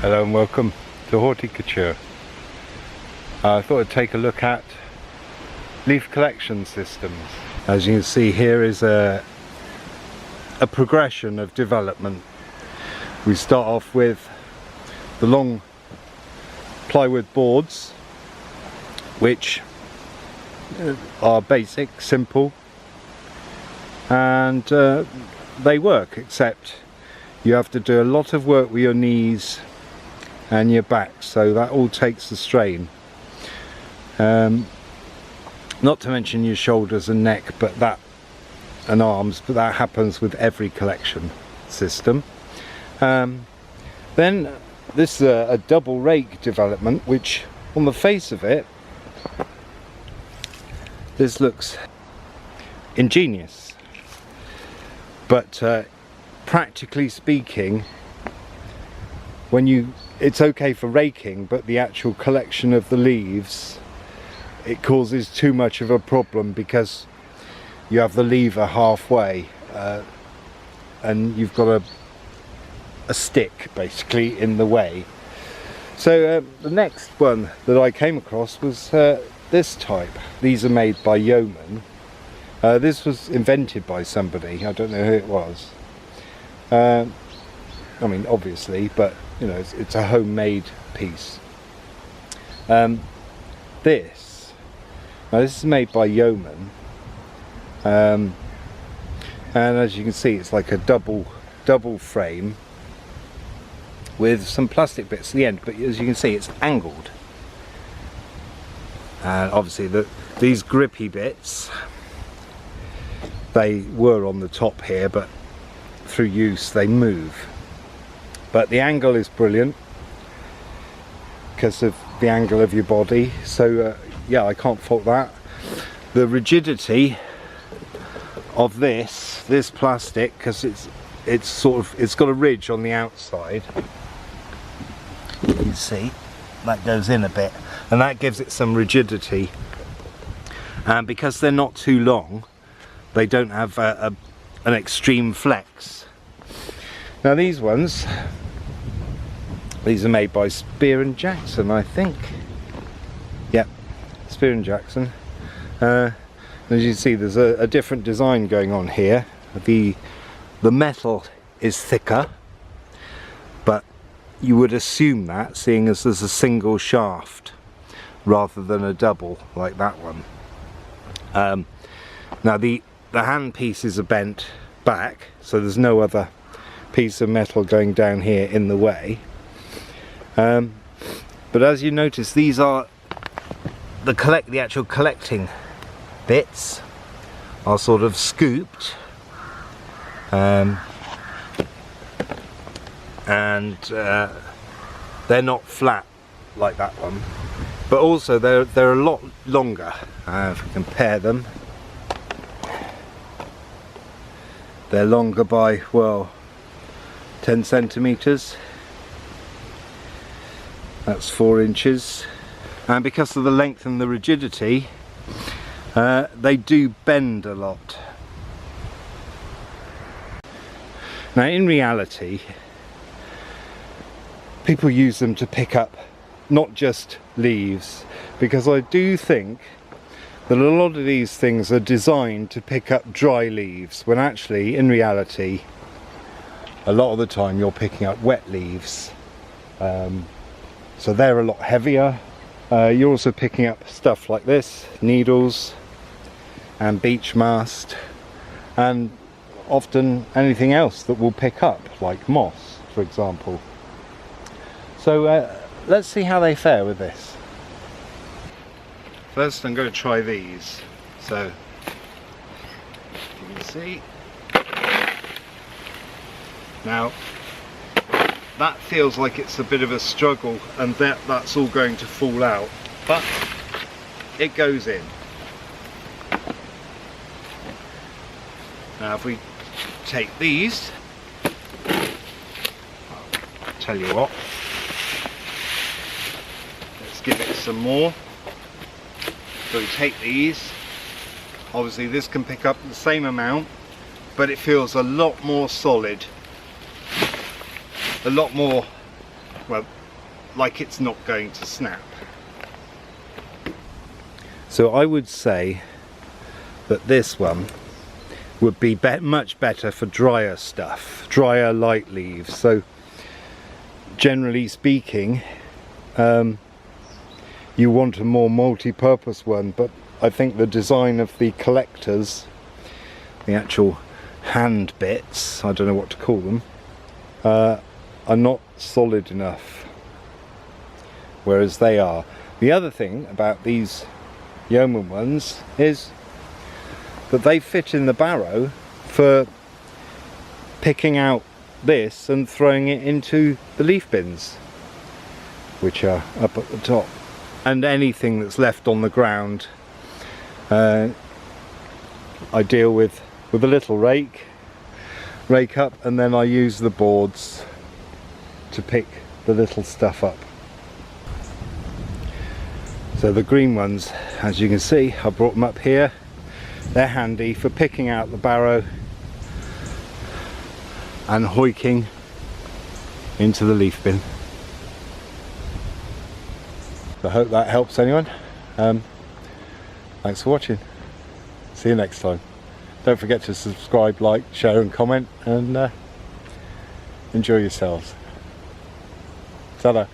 Hello and welcome to Horticulture. I thought I'd take a look at leaf collection systems. As you can see, here is a progression of development. We start off with the long plywood boards, which are basic, simple, and they work, except you have to do a lot of work with your knees and your back, so that all takes the strain. Not to mention your shoulders and neck, and arms, but that happens with every collection system. Then this is a double rake development, which on the face of it, this looks ingenious, but practically speaking, it's okay for raking, but the actual collection of the leaves, it causes too much of a problem, because you have the lever halfway and you've got a stick basically in the way. So the next one that I came across was this type. These are made by Yeoman. This was invented by somebody, I don't know who it was. I mean, obviously, but you know, it's a homemade piece. This is made by Yeoman, and as you can see, it's like a double frame with some plastic bits at the end, but as you can see, it's angled. And obviously these grippy bits, they were on the top here, but through use they move. But the angle is brilliant because of the angle of your body, so yeah, I can't fault that. The rigidity of this plastic, because it's got a ridge on the outside, you can see that goes in a bit, and that gives it some rigidity, and because they're not too long, they don't have an extreme flex. Now these are made by Spear & Jackson, I think. Yep, Spear & Jackson. As you can see, there's a different design going on here. The metal is thicker, but you would assume that, seeing as there's a single shaft rather than a double like that one. Now the hand pieces are bent back, so there's no other piece of metal going down here in the way. But as you notice, these are the actual collecting bits are sort of scooped, and they're not flat like that one, but also they're a lot longer. If we compare them, they're longer by, well, 10 centimeters. That's 4 inches, and because of the length and the rigidity, they do bend a lot. Now in reality, people use them to pick up not just leaves, because I do think that a lot of these things are designed to pick up dry leaves, when actually in reality a lot of the time you're picking up wet leaves. So they're a lot heavier. You're also picking up stuff like this, needles and beech mast, and often anything else that will pick up, like moss, for example. So let's see how they fare with this. First I'm going to try these. So you can see. Now that feels like it's a bit of a struggle, and that's all going to fall out, but it goes in. Now if we take these, I'll tell you what, let's give it some more. So we take these, obviously this can pick up the same amount, but it feels a lot more solid, a lot more, well, like it's not going to snap. So I would say that this one would be much better for drier stuff, drier light leaves. So generally speaking, you want a more multi-purpose one, but I think the design of the collectors, the actual hand bits, I don't know what to call them, are not solid enough, whereas they are. The other thing about these Yeoman ones is that they fit in the barrow for picking out this and throwing it into the leaf bins, which are up at the top, and anything that's left on the ground I deal with a little rake up, and then I use the boards to pick the little stuff up. So the green ones, as you can see, I brought them up here. They're handy for picking out the barrow and hoiking into the leaf bin. So I hope that helps anyone. Thanks for watching. See you next time. Don't forget to subscribe, like, share and comment, and enjoy yourselves. Ta-da.